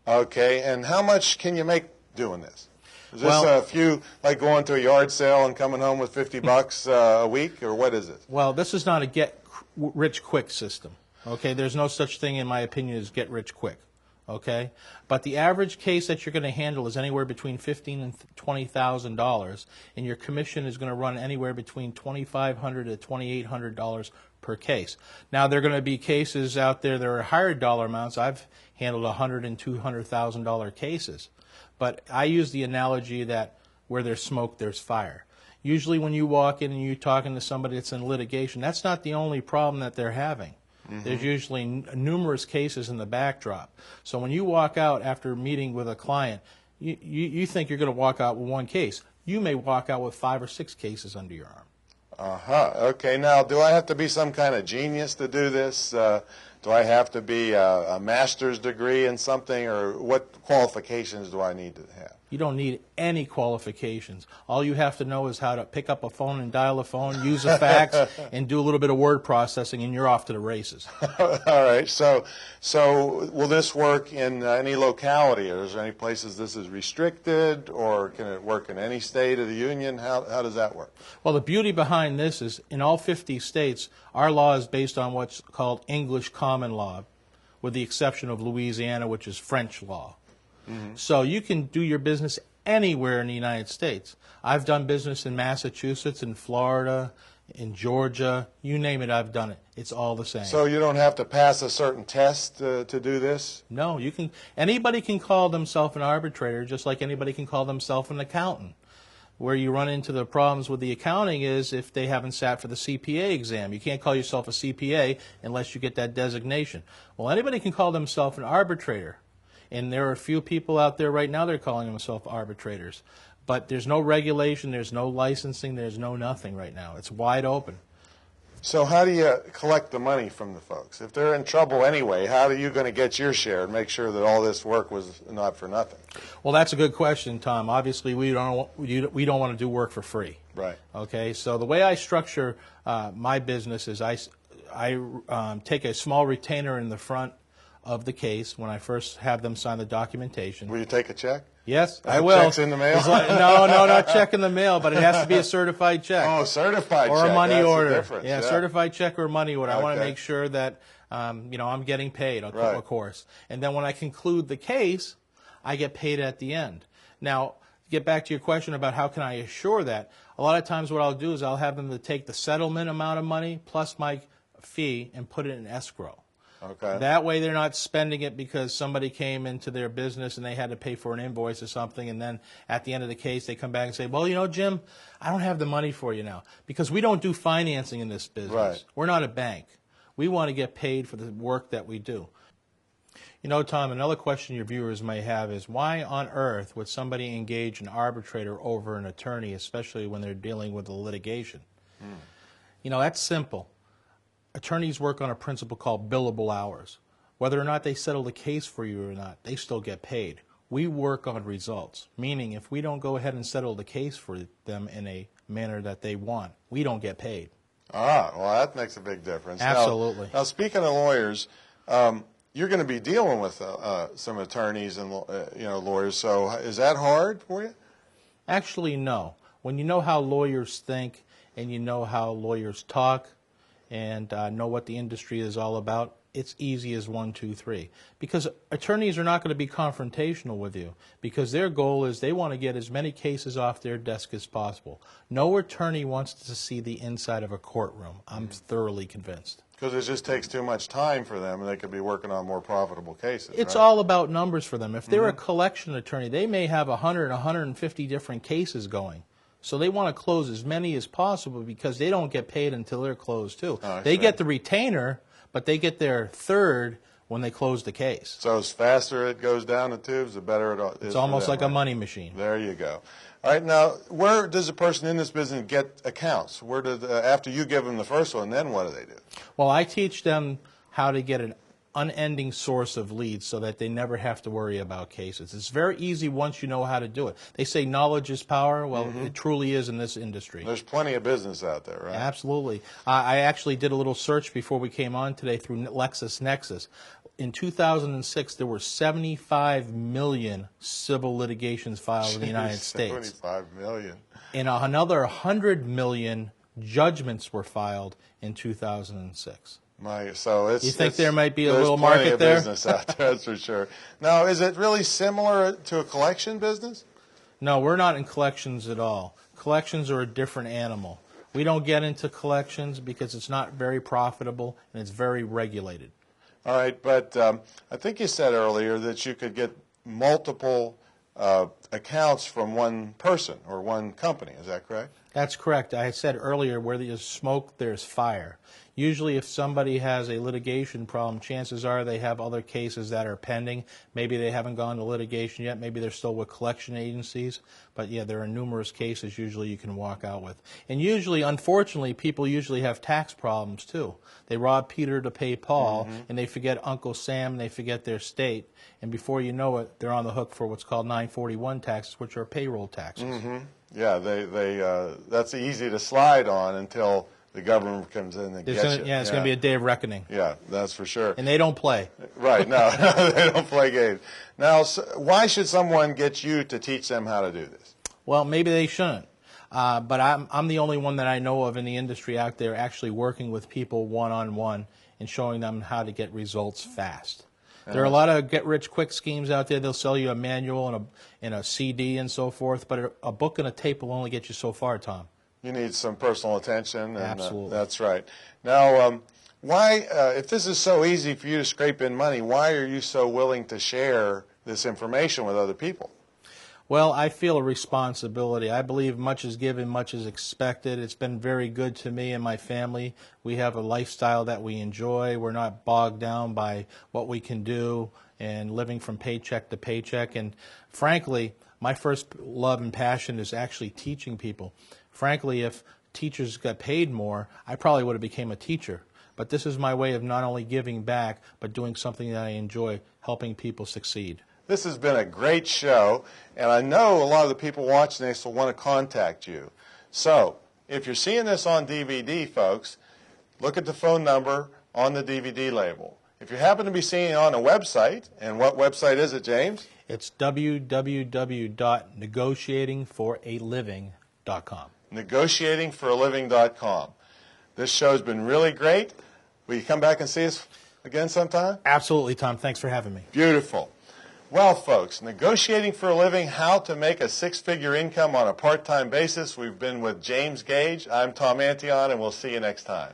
Okay, and how much can you make doing this? Is this Well, a few, like going to a yard sale and coming home with 50 bucks a week, or what is it? Well, this is not a get-rich-quick system. Okay, there's no such thing, in my opinion, as get-rich-quick. Okay, but the average case that you're going to handle is anywhere between $15,000 and $20,000, and your commission is going to run anywhere between $2,500 to $2,800 per case. Now, there are going to be cases out there that are higher dollar amounts. I've handled $100,000 and $200,000 cases, but I use the analogy that where there's smoke, there's fire. Usually, when you walk in and you're talking to somebody that's in litigation, that's not the only problem that they're having. There's usually numerous cases in the backdrop. So when you walk out after meeting with a client, you think you're going to walk out with one case. You may walk out with 5 or 6 cases under your arm. Uh-huh. Okay, now, do I have to be some kind of genius to do this? Do I have to be a master's degree in something, or what qualifications do I need to have? You don't need any qualifications. All you have to know is how to pick up a phone and dial a phone, use a fax, and do a little bit of word processing, and you're off to the races. All right. So will this work in any locality, or is there any places this is restricted, or can it work in any state of the union? How does that work? Well, the beauty behind this is in all 50 states, our law is based on what's called English common law, with the exception of Louisiana, which is French law. So you can do your business anywhere in the United States. I've done business in Massachusetts, in Florida, in Georgia, you name it, I've done it. It's all the same. So you don't have to pass a certain test to do this? No, you can. Anybody can call themselves an arbitrator, just like anybody can call themselves an accountant. Where you run into the problems with the accounting is if they haven't sat for the CPA exam. You can't call yourself a CPA unless you get that designation. Well, anybody can call themselves an arbitrator. And there are a few people out there right now that are calling themselves arbitrators. But there's no regulation, there's no licensing, there's no nothing right now. It's wide open. So how do you collect the money from the folks? If they're in trouble anyway, how are you going to get your share and make sure that all this work was not for nothing? Well, that's a good question, Tom. Obviously, we don't want to do work for free. Right. Okay, so the way I structure my business is I take a small retainer in the front of the case when I first have them sign the documentation. Will you take a check? Yes, I will. Checks in the mail? No, not check in the mail, but it has to be a certified check. Oh, certified or check. a money That's order. The difference. Yeah, certified check or money order. I want to Okay. make sure that I'm getting paid, of Right. course. And then when I conclude the case, I get paid at the end. Now, to get back to your question about how can I assure that, a lot of times what I'll do is I'll have them to take the settlement amount of money plus my fee and put it in escrow. Okay. That way they're not spending it because somebody came into their business and they had to pay for an invoice or something, and then at the end of the case they come back and say, well, Jim, I don't have the money for you now. Because we don't do financing in this business. Right. We're not a bank. We want to get paid for the work that we do. Tom, another question your viewers may have is why on earth would somebody engage an arbitrator over an attorney, especially when they're dealing with a litigation? That's simple. Attorneys work on a principle called billable hours. Whether or not they settle the case for you or not, they still get paid. We work on results, meaning if we don't go ahead and settle the case for them in a manner that they want, we don't get paid. Ah, well, that makes a big difference. Absolutely. Now speaking of lawyers, you're going to be dealing with some attorneys and lawyers. So is that hard for you? Actually, no. When you know how lawyers think and you know how lawyers talk and know what the industry is all about, it's easy as 1, 2, 3. Because attorneys are not going to be confrontational with you because their goal is they want to get as many cases off their desk as possible. No attorney wants to see the inside of a courtroom. I'm thoroughly convinced. Because it just takes too much time for them, and they could be working on more profitable cases. It's right? all about numbers for them. If they're a collection attorney, they may have 100, 150 different cases going. So they want to close as many as possible because they don't get paid until they're closed too. Oh, they get the retainer, but they get their third when they close the case. So as faster it goes down the tubes, the better it is. It's almost for like them, a money machine. There you go. All right, now, where does a person in this business get accounts? Where do after you give them the first one, then what do they do? Well, I teach them how to get an unending source of leads so that they never have to worry about cases. It's very easy once you know how to do it. They say knowledge is power. Well, it truly is in this industry. There's plenty of business out there, right? Absolutely. I actually did a little search before we came on today through LexisNexis. in 2006, there were 75 million civil litigations filed in the United States. 75 million. And another 100 million judgments were filed in 2006. So You think there might be a there's little plenty market of there? business out there, that's for sure. Now, is it really similar to a collection business? No, we're not in collections at all. Collections are a different animal. We don't get into collections because it's not very profitable and it's very regulated. All right, but I think you said earlier that you could get multiple accounts from one person or one company. Is that correct? That's correct. I said earlier, where there's smoke, there's fire. Usually if somebody has a litigation problem, chances are they have other cases that are pending. Maybe they haven't gone to litigation yet. Maybe they're still with collection agencies. But yeah, there are numerous cases usually you can walk out with. And usually, unfortunately, people usually have tax problems too. They rob Peter to pay Paul, and they forget Uncle Sam, and they forget their state. And before you know it, they're on the hook for what's called 941 taxes, which are payroll taxes. Yeah, that's easy to slide on until the government comes in and gets you. Yeah, it's going to be a day of reckoning. Yeah, that's for sure. And they don't play. Right, no, they don't play games. Now, why should someone get you to teach them how to do this? Well, maybe they shouldn't. But I'm the only one that I know of in the industry out there actually working with people one-on-one and showing them how to get results fast. There are a lot of get-rich-quick schemes out there. They'll sell you a manual and a CD and so forth, but a book and a tape will only get you so far, Tom. You need some personal attention. And, Absolutely. That's right. Now, why, if this is so easy for you to scrape in money, why are you so willing to share this information with other people? Well, I feel a responsibility. I believe much is given, much is expected. It's been very good to me and my family. We have a lifestyle that we enjoy. We're not bogged down by what we can do and living from paycheck to paycheck. And frankly, my first love and passion is actually teaching people. Frankly, if teachers got paid more, I probably would have became a teacher. But this is my way of not only giving back, but doing something that I enjoy, helping people succeed. This has been a great show, and I know a lot of the people watching this will want to contact you. So, if you're seeing this on DVD, folks, look at the phone number on the DVD label. If you happen to be seeing it on a website, and what website is it, James? It's www.negotiatingforaliving.com. Negotiatingforaliving.com. This show's been really great. Will you come back and see us again sometime? Absolutely, Tom. Thanks for having me. Beautiful. Well, folks, negotiating for a living, how to make a six-figure income on a part-time basis. We've been with James Gage. I'm Tom Antion, and we'll see you next time.